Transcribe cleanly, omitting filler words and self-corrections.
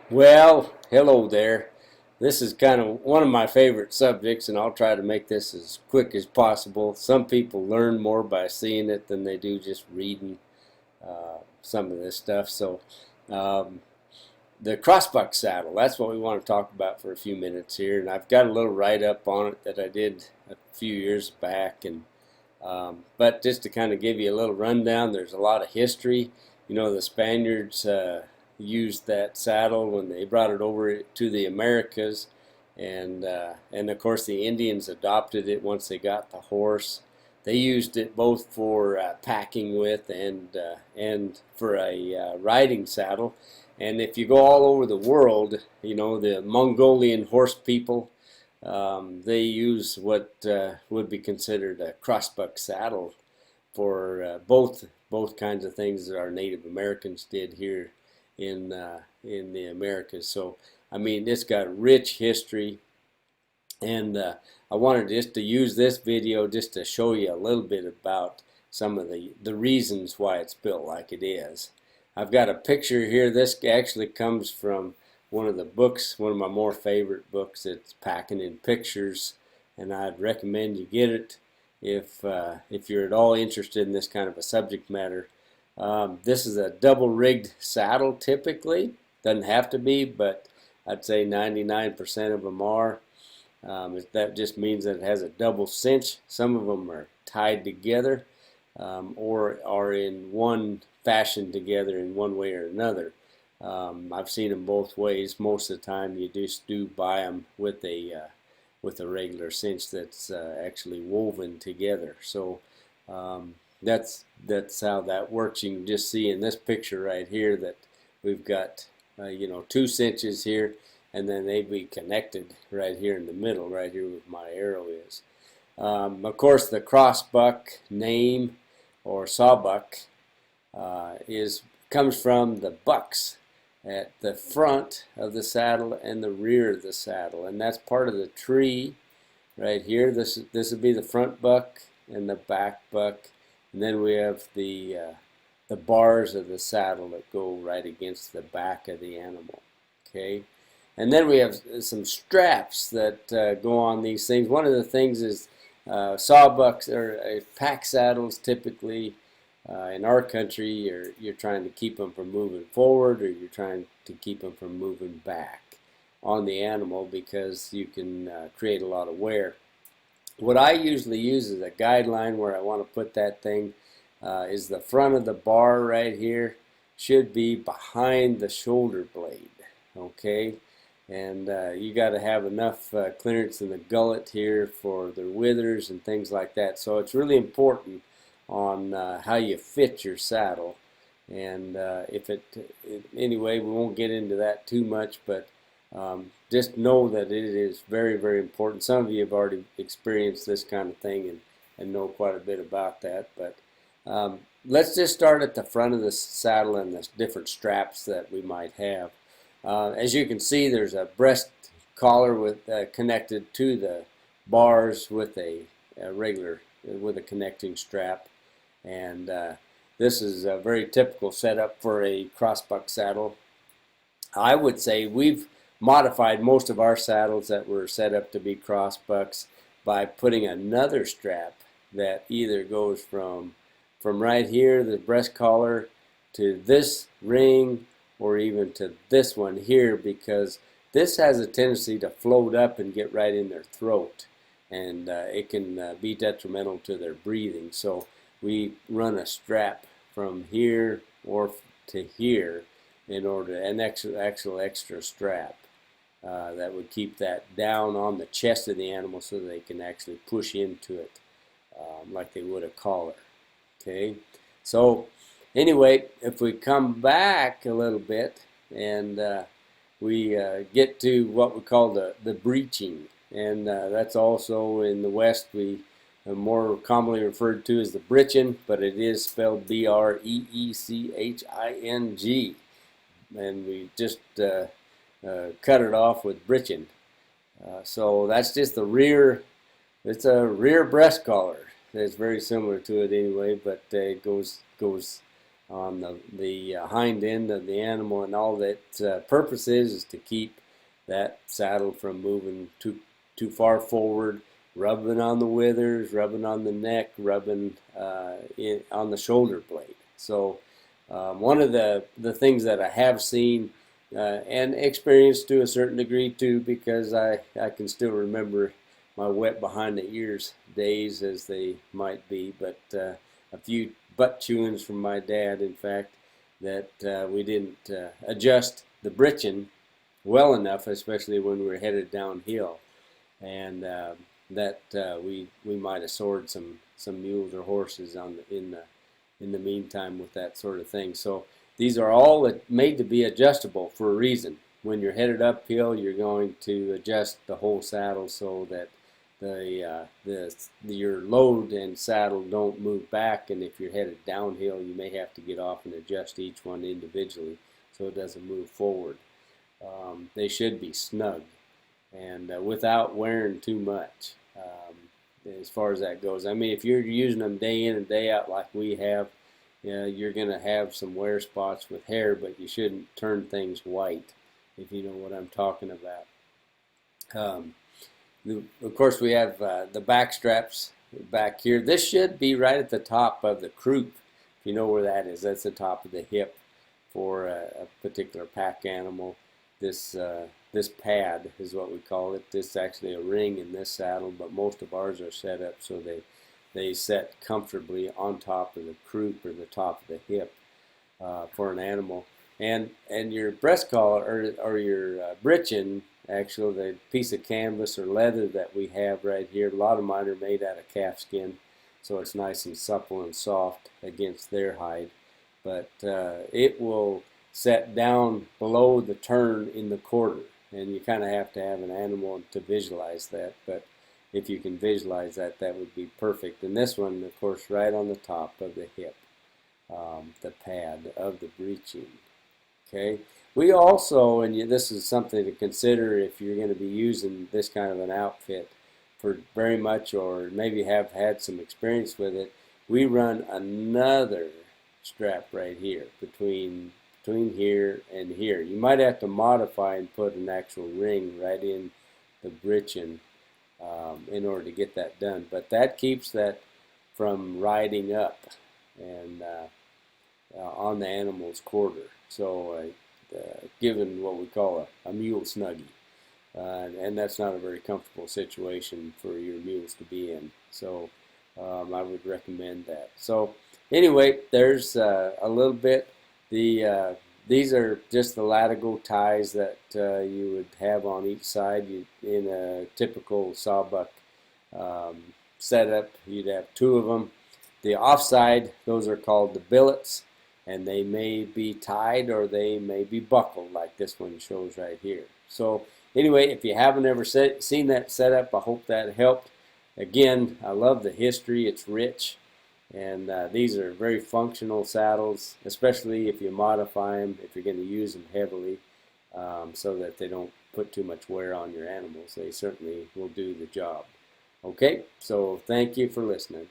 Well, hello there. This is kind of one of my favorite subjects, and I'll try to make this as quick as possible. Some people learn more by seeing it than they do just reading some of this stuff. So, um, the Crossbuck Saddle, that's what we want to talk about for a few minutes here. And I've got a little write-up on it that I did a few years back. But just to kind of give you a little rundown, there's a lot of history. You know, the Spaniards used that saddle when they brought it over to the Americas, and of course the Indians adopted it once they got the horse. They used it both for packing with and for a riding saddle. And if you go all over the world, you know, the Mongolian horse people, they use what would be considered a crossbuck saddle for both kinds of things that our Native Americans did here in the Americas. So I mean, it's got rich history, and I wanted just to use this video just to show you a little bit about some of the reasons why it's built like it is. I've got a picture here. This actually comes from one of the books, one of my more favorite books. It's Packing in Pictures, and I'd recommend you get it if you're at all interested in this kind of a subject matter. This is a double-rigged saddle typically. Doesn't have to be, but I'd say 99% of them are. That just means that it has a double cinch. Some of them are tied together or are in one fashion together in one way or another. I've seen them both ways. Most of the time you just do buy them with a regular cinch that's actually woven together. So that's how that works. You can just see in this picture right here that we've got you know, two cinches here, and then they'd be connected right here in the middle, right here where my arrow is. Of course, the crossbuck name, or sawbuck, comes from the bucks at the front of the saddle and the rear of the saddle, and that's part of the tree right here. This would be the front buck and the back buck, and then we have the bars of the saddle that go right against the back of the animal. Okay, and then we have some straps that go on these things. One of the things is sawbucks or pack saddles. Typically, in our country, you're trying to keep them from moving forward, or you're trying to keep them from moving back on the animal because you can create a lot of wear. What I usually use as a guideline where I want to put that thing is the front of the bar right here should be behind the shoulder blade. Okay, and you got to have enough clearance in the gullet here for the withers and things like that. So it's really important on how you fit your saddle. And anyway, we won't get into that too much, but just know that it is very, very important. Some of you have already experienced this kind of thing and know quite a bit about that. But let's just start at the front of the saddle and the different straps that we might have. As you can see, there's a breast collar with connected to the bars with a connecting strap, and this is a very typical setup for a crossbuck saddle. I would say we've modified most of our saddles that were set up to be crossbucks by putting another strap that either goes from right here, the breast collar, to this ring, or even to this one here, because this has a tendency to float up and get right in their throat, and it can be detrimental to their breathing. So we run a strap from here or to here in order, an actual extra strap that would keep that down on the chest of the animal so they can actually push into it like they would a collar. Okay, so anyway, if we come back a little bit and we get to what we call the breeching, and that's also in the West we more commonly referred to as the breeching, but it is spelled B-R-E-E-C-H-I-N-G, and we just cut it off with breeching. So that's just the rear. It's a rear breast collar. It's very similar to it anyway, but it goes on the hind end of the animal, and all that purpose is to keep that saddle from moving too far forward, rubbing on the withers, rubbing on the neck, rubbing on the shoulder blade. So one of the things that I have seen and experienced to a certain degree too, because I can still remember my wet behind the ears days, as they might be, but a few butt chewings from my dad, in fact, that we didn't adjust the britching well enough, especially when we were headed downhill, and that we might have sored some mules or horses in the meantime with that sort of thing. So these are all made to be adjustable for a reason. When you're headed uphill, you're going to adjust the whole saddle so that your load and saddle don't move back, and if you're headed downhill, you may have to get off and adjust each one individually so it doesn't move forward. They should be snug and without wearing too much as far as that goes. I mean, if you're using them day in and day out like we have, you're going to have some wear spots with hair, but you shouldn't turn things white, if you know what I'm talking about. Of course, we have the back straps back here. This should be right at the top of the croup, if you know where that is. That's the top of the hip for a particular pack animal. This pad is what we call it. This is actually a ring in this saddle, but most of ours are set up so they set comfortably on top of the croup or the top of the hip for an animal. And your breast collar or your britching, actually the piece of canvas or leather that we have right here, a lot of mine are made out of calf skin, so it's nice and supple and soft against their hide. But it will set down below the turn in the quarter, and you kind of have to have an animal to visualize that, but if you can visualize that, that would be perfect. And this one, of course, right on the top of the hip, the pad of the breeching. Okay. We also, and this is something to consider if you're going to be using this kind of an outfit for very much, or maybe have had some experience with it, we run another strap right here between here and here. You might have to modify and put an actual ring right in the breeching in order to get that done. But that keeps that from riding up and on the animal's quarter. So given what we call a mule snuggie. And that's not a very comfortable situation for your mules to be in. So I would recommend that. So anyway, there's a little bit. These are just the lateral ties that you would have on each side. In a typical sawbuck setup, you'd have two of them. The offside, those are called the billets, and they may be tied or they may be buckled like this one shows right here. So anyway, if you haven't ever seen that setup, I hope that helped. Again, I love the history. It's rich. And these are very functional saddles, especially if you modify them, if you're going to use them heavily, so that they don't put too much wear on your animals. They certainly will do the job. Okay, so thank you for listening.